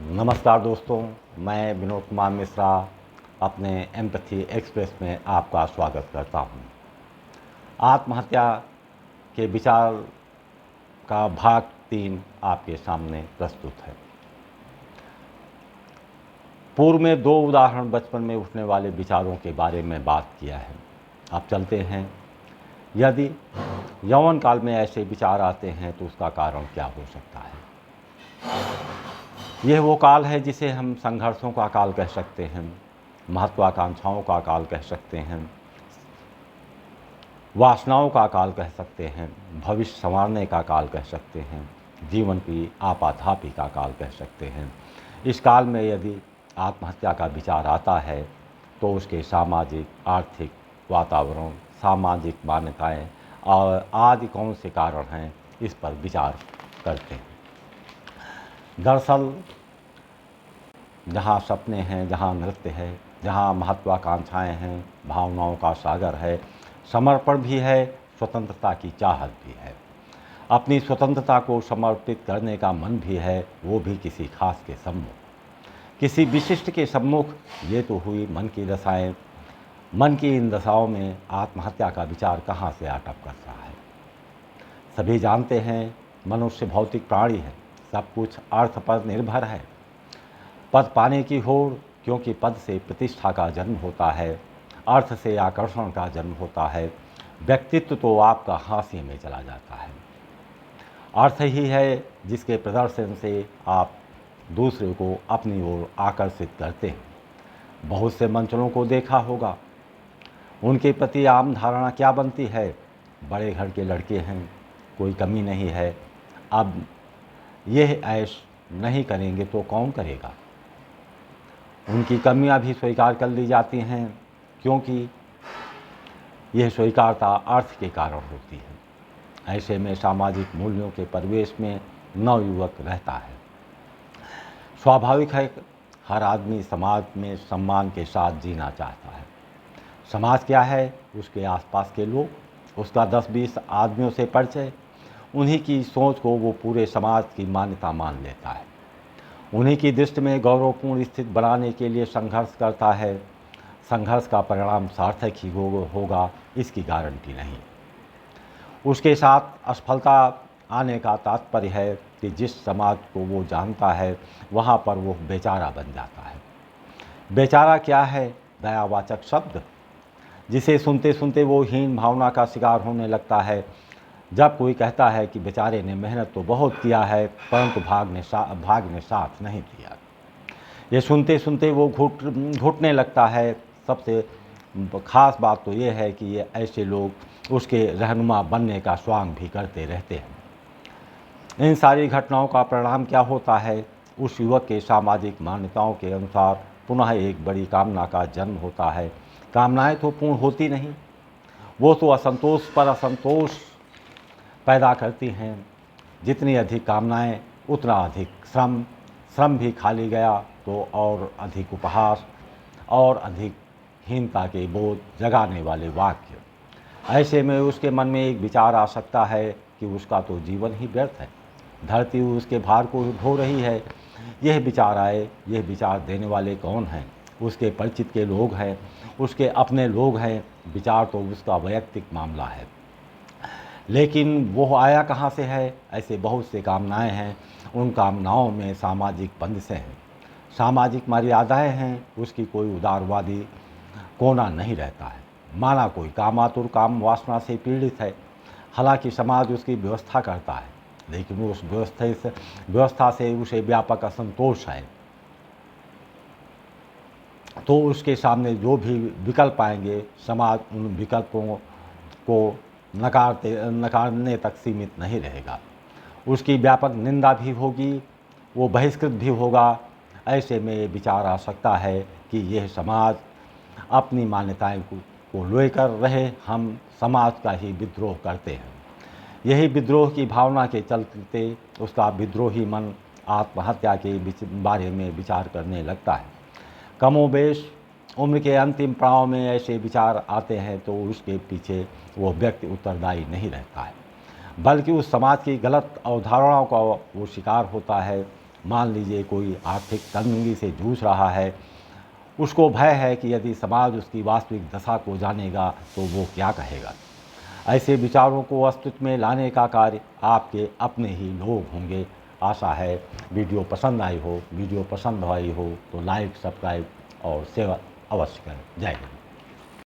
नमस्कार दोस्तों, मैं विनोद कुमार मिश्रा अपने एम्पैथी एक्सप्रेस में आपका स्वागत करता हूं। आत्महत्या के विचार का भाग 3 आपके सामने प्रस्तुत है। पूर्व में 2 उदाहरण बचपन में उठने वाले विचारों के बारे में बात किया है। अब चलते हैं, यदि यौवन काल में ऐसे विचार आते हैं तो उसका कारण क्या हो सकता है। यह वो काल है जिसे हम संघर्षों का काल कह सकते हैं, महत्वाकांक्षाओं का काल कह सकते हैं, वासनाओं का काल कह सकते हैं, भविष्य संवारने का काल कह सकते हैं, जीवन की आपाधापी का काल कह सकते हैं। इस काल में यदि आत्महत्या का विचार आता है तो उसके सामाजिक, आर्थिक वातावरण, सामाजिक मान्यताएं और आदि कौन से कारण हैं, इस पर विचार करते हैं। दरअसल जहाँ सपने हैं, जहाँ नृत्य है, जहाँ महत्वाकांक्षाएं हैं, भावनाओं का सागर है, समर्पण भी है, स्वतंत्रता की चाहत भी है, अपनी स्वतंत्रता को समर्पित करने का मन भी है, वो भी किसी खास के सम्मुख, किसी विशिष्ट के सम्मुख। ये तो हुई मन की दशाएं। मन की इन दशाओं में आत्महत्या का विचार कहाँ से आ टपकता है। सभी जानते हैं मनुष्य भौतिक प्राणी है, सब कुछ अर्थ पर निर्भर है। पद पाने की होड़, क्योंकि पद से प्रतिष्ठा का जन्म होता है, अर्थ से आकर्षण का जन्म होता है, व्यक्तित्व तो आपका हाशिए में चला जाता है। अर्थ ही है जिसके प्रदर्शन से आप दूसरे को अपनी ओर आकर्षित करते हैं। बहुत से मंचलों को देखा होगा, उनके प्रति आम धारणा क्या बनती है, बड़े घर के लड़के हैं, कोई कमी नहीं है, अब यह ऐश नहीं करेंगे तो कौन करेगा। उनकी कमियां भी स्वीकार कर ली जाती हैं, क्योंकि यह स्वीकारता अर्थ के कारण होती है। ऐसे में सामाजिक मूल्यों के परिवेश में नवयुवक रहता है। स्वाभाविक है, हर आदमी समाज में सम्मान के साथ जीना चाहता है। समाज क्या है, उसके आसपास के लोग, उसका 10-20 आदमियों से परिचय, उन्हीं की सोच को वो पूरे समाज की मान्यता मान लेता है, उन्हीं की दृष्टि में गौरवपूर्ण स्थिति बनाने के लिए संघर्ष करता है। संघर्ष का परिणाम सार्थक ही होगा, इसकी गारंटी नहीं। उसके साथ असफलता आने का तात्पर्य है कि जिस समाज को वो जानता है वहाँ पर वो बेचारा बन जाता है। बेचारा क्या है, दयावाचक शब्द, जिसे सुनते सुनते वो हीन भावना का शिकार होने लगता है। जब कोई कहता है कि बेचारे ने मेहनत तो बहुत किया है, परंतु भाग ने साथ नहीं दिया, ये सुनते सुनते वो घुटने लगता है। सबसे खास बात तो ये है कि ये ऐसे लोग उसके रहनुमा बनने का स्वांग भी करते रहते हैं। इन सारी घटनाओं का परिणाम क्या होता है, उस युवक के सामाजिक मान्यताओं के अनुसार पुनः एक बड़ी कामना का जन्म होता है। कामनाएं तो पूर्ण होती नहीं, वो तो असंतोष पर असंतोष पैदा करती हैं। जितनी अधिक कामनाएं उतना अधिक श्रम, श्रम भी खाली गया तो और अधिक उपहास और अधिक हीनता के बोध जगाने वाले वाक्य। ऐसे में उसके मन में एक विचार आ सकता है कि उसका तो जीवन ही व्यर्थ है, धरती उसके भार को ढो रही है। यह विचार आए, यह विचार देने वाले कौन हैं, उसके परिचित के लोग हैं, उसके अपने लोग हैं। विचार तो उसका वैयक्तिक मामला है, लेकिन वो आया कहाँ से है। ऐसे बहुत से कामनाएं हैं, उन कामनाओं में सामाजिक बंदिशें हैं, सामाजिक मर्यादाएं हैं। उसकी कोई उदारवादी कोना नहीं रहता है। माना कोई कामातुर, काम वासना से पीड़ित है, हालांकि समाज उसकी व्यवस्था करता है, लेकिन उस व्यवस्था से उसे व्यापक असंतोष है। तो उसके सामने जो भी विकल्प आएंगे, समाज उन विकल्पों को नकारने तक सीमित नहीं रहेगा। उसकी व्यापक निंदा भी होगी, वो बहिष्कृत भी होगा। ऐसे में ये विचार आ सकता है कि यह समाज अपनी मान्यताएं को लेकर रहे, हम समाज का ही विद्रोह करते हैं। यही विद्रोह की भावना के चलते उसका विद्रोही मन आत्महत्या के बारे में विचार करने लगता है। कमोबेश उम्र के अंतिम पड़ाव में ऐसे विचार आते हैं तो उसके पीछे वो व्यक्ति उत्तरदायी नहीं रहता है, बल्कि उस समाज की गलत अवधारणाओं का वो शिकार होता है मान लीजिए कोई आर्थिक तंगी से जूझ रहा है, उसको भय है कि यदि समाज उसकी वास्तविक दशा को जानेगा तो वो क्या कहेगा। ऐसे विचारों को अस्तित्व में लाने का कार्य आपके अपने ही लोग होंगे। आशा है वीडियो पसंद आई हो। वीडियो पसंद आई हो तो लाइक, सब्सक्राइब और शेयर अवश्य करें। जय हिंद।